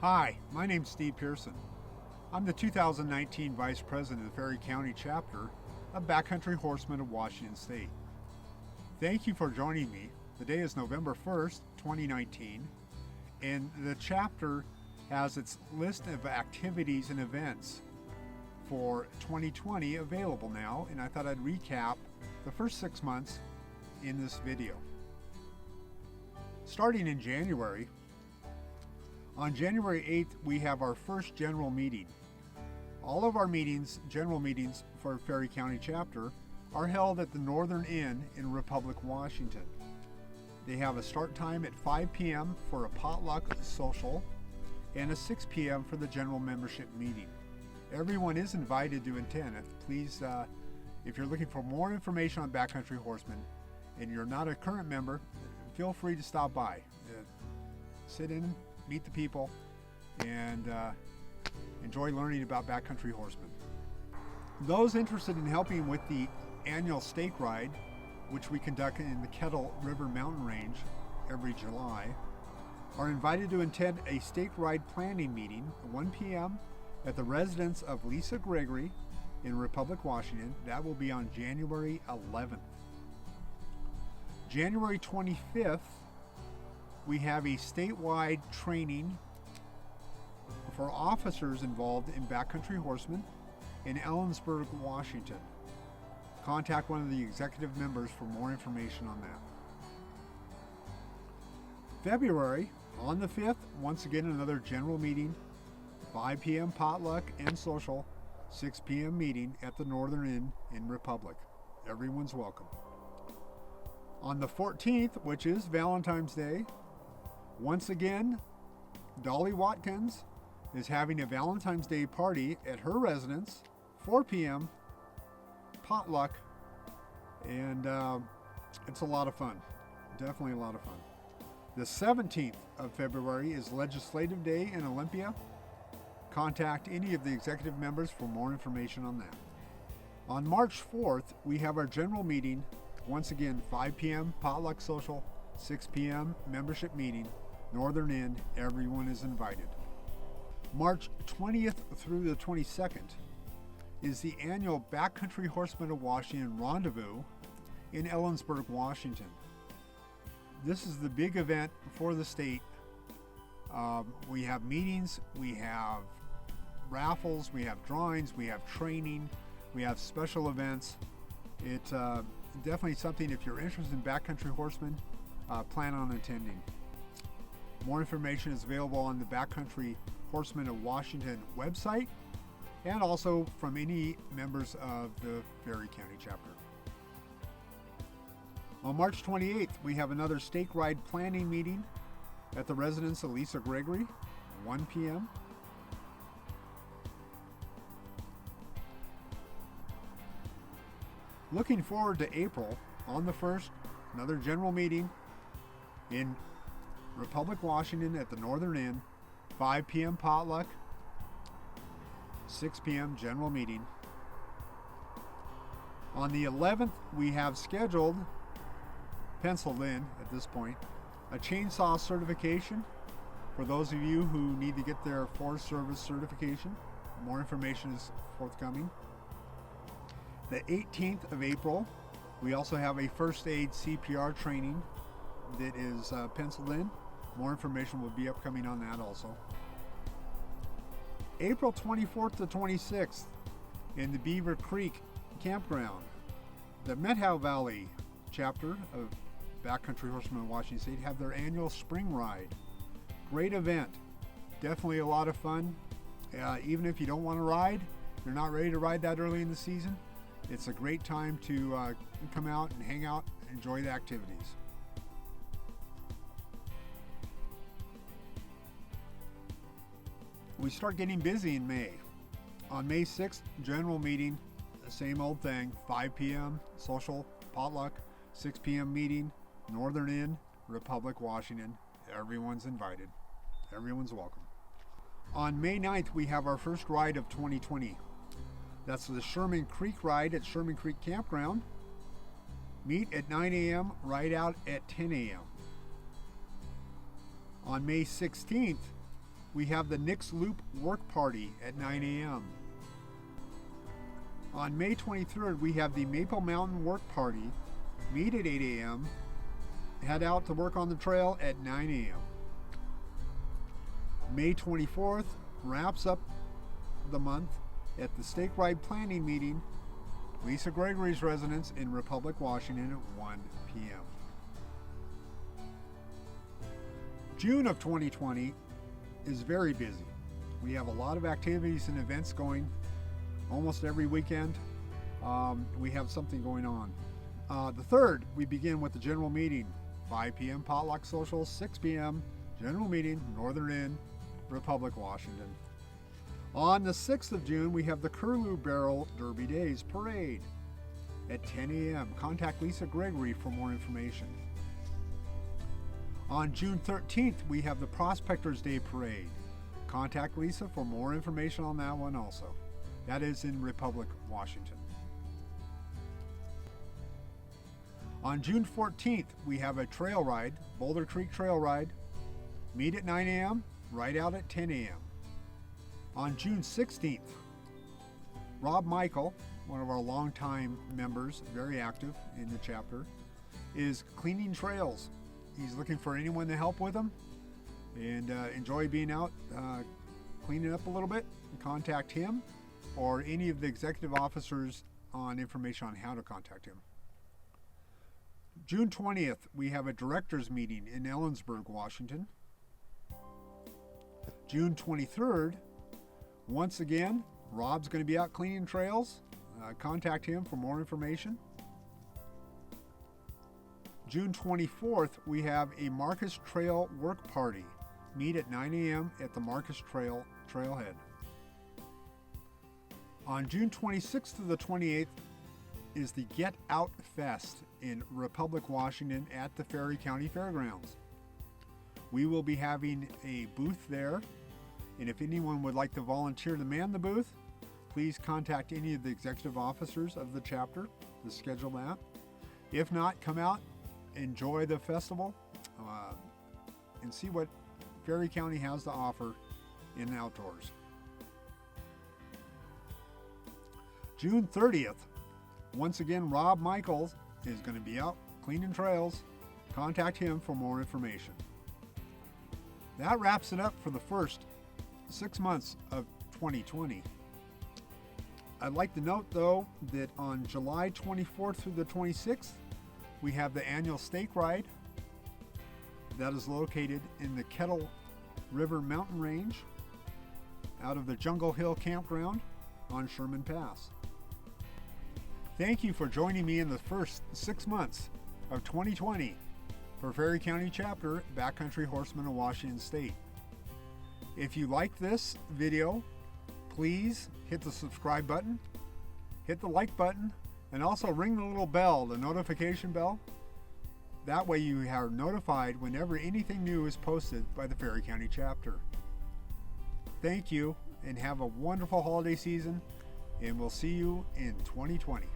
Hi, my name's Steve Pearson. I'm the 2019 Vice President of the Ferry County Chapter of Backcountry Horsemen of Washington State. Thank you for joining me. The day is November 1st, 2019, and the chapter has its list of activities and events for 2020 available now, and I thought I'd recap the first 6 months in this video. Starting in January, on January 8th, we have our first general meeting. All of our general meetings for Ferry County Chapter, are held at the Northern Inn in Republic, Washington. They have a start time at 5 p.m. for a potluck social and a 6 p.m. for the general membership meeting. Everyone is invited to attend. Please, if you're looking for more information on Backcountry Horsemen and you're not a current member, feel free to stop by. Sit in, meet the people, and enjoy learning about Backcountry Horsemen. Those interested in helping with the annual stake ride, which we conduct in the Kettle River Mountain Range every July, are invited to attend a stake ride planning meeting at 1 p.m. at the residence of Lisa Gregory in Republic, Washington. That will be on January 11th. January 25th, we have a statewide training for officers involved in Backcountry Horsemen in Ellensburg, Washington. Contact one of the executive members for more information on that. February, on the 5th, once again another general meeting, 5 p.m. potluck and social, 6 p.m. meeting at the Northern Inn in Republic. Everyone's welcome. On the 14th, which is Valentine's Day, once again, Dolly Watkins is having a Valentine's Day party at her residence, 4 p.m., potluck, and it's a lot of fun. Definitely a lot of fun. The 17th of February is Legislative Day in Olympia. Contact any of the executive members for more information on that. On March 4th, we have our general meeting, once again, 5 p.m., potluck social, 6 p.m., membership meeting, Northern Inn. Everyone is invited. March 20th through the 22nd is the annual Backcountry Horsemen of Washington Rendezvous in Ellensburg, Washington. This is the big event for the state. We have meetings, we have raffles, we have drawings, we have training, we have special events. It's definitely something, if you're interested in Backcountry Horsemen, plan on attending. More information is available on the Backcountry Horsemen of Washington website and also from any members of the Ferry County Chapter. On March 28th, we have another stake ride planning meeting at the residence of Lisa Gregory, 1 p.m. Looking forward to April, on the 1st, another general meeting in Republic, Washington at the Northern Inn, 5 p.m. potluck, 6 p.m. general meeting. On the 11th, we have scheduled, penciled in at this point, a chainsaw certification for those of you who need to get their Forest Service certification. More information is forthcoming. The 18th of April, we also have a first aid CPR training that is penciled in. More information will be upcoming on that also. April 24th to 26th in the Beaver Creek Campground, the Methow Valley chapter of Backcountry Horsemen of Washington State have their annual spring ride. Great event. Definitely a lot of fun. Even if you don't want to ride, you're not ready to ride that early in the season, it's a great time to come out and hang out and enjoy the activities. We start getting busy in May. On May 6th, general meeting, the same old thing, 5 p.m. social, potluck, 6 p.m. meeting, Northern Inn, Republic, Washington. Everyone's invited. Everyone's welcome. On May 9th, we have our first ride of 2020. That's the Sherman Creek ride at Sherman Creek Campground. Meet at 9 a.m., ride out at 10 a.m. On May 16th, we have the Nix Loop Work Party at 9 a.m. On May 23rd, we have the Maple Mountain Work Party. Meet at 8 a.m. Head out to work on the trail at 9 a.m. May 24th wraps up the month at the Stake Ride Planning Meeting, Lisa Gregory's residence in Republic, Washington at 1 p.m. June of 2020 is very busy. We have a lot of activities and events going almost every weekend. We have something going on. The 3rd, we begin with the general meeting. 5 p.m. potluck social, 6 p.m. general meeting, Northern Inn, Republic, Washington. On the 6th of June, we have the Curlew Barrel Derby Days Parade at 10 a.m. Contact Lisa Gregory for more information. On June 13th, we have the Prospectors Day Parade. Contact Lisa for more information on that one also. That is in Republic, Washington. On June 14th, we have a trail ride, Boulder Creek Trail Ride. Meet at 9 a.m., ride out at 10 a.m. On June 16th, Rob Michael, one of our longtime members, very active in the chapter, is cleaning trails. He's looking for anyone to help with him and enjoy being out cleaning up a little bit. Contact him or any of the executive officers on information on how to contact him. June 20th, we have a directors meeting in Ellensburg, Washington. June 23rd, once again, Rob's going to be out cleaning trails. Contact him for more information. June 24th, we have a Marcus Trail Work Party. Meet at 9 a.m. at the Marcus Trail Trailhead. On June 26th to the 28th is the Get Out Fest in Republic, Washington at the Ferry County Fairgrounds. We will be having a booth there, and if anyone would like to volunteer to man the booth, please contact any of the executive officers of the chapter to schedule that. If not, come out, enjoy the festival, and see what Ferry County has to offer in the outdoors. June 30th, once again, Rob Michaels is going to be out cleaning trails. Contact him for more information. That wraps it up for the first 6 months of 2020. I'd like to note, though, that on July 24th through the 26th, we have the annual Stake Ride. That is located in the Kettle River Mountain Range out of the Jungle Hill Campground on Sherman Pass. Thank you for joining me in the first 6 months of 2020 for Ferry County Chapter Backcountry Horsemen of Washington State. If you like this video, please hit the subscribe button, hit the like button, and also ring the little bell, the notification bell. That way you are notified whenever anything new is posted by the Ferry County Chapter. Thank you, and have a wonderful holiday season, and we'll see you in 2020.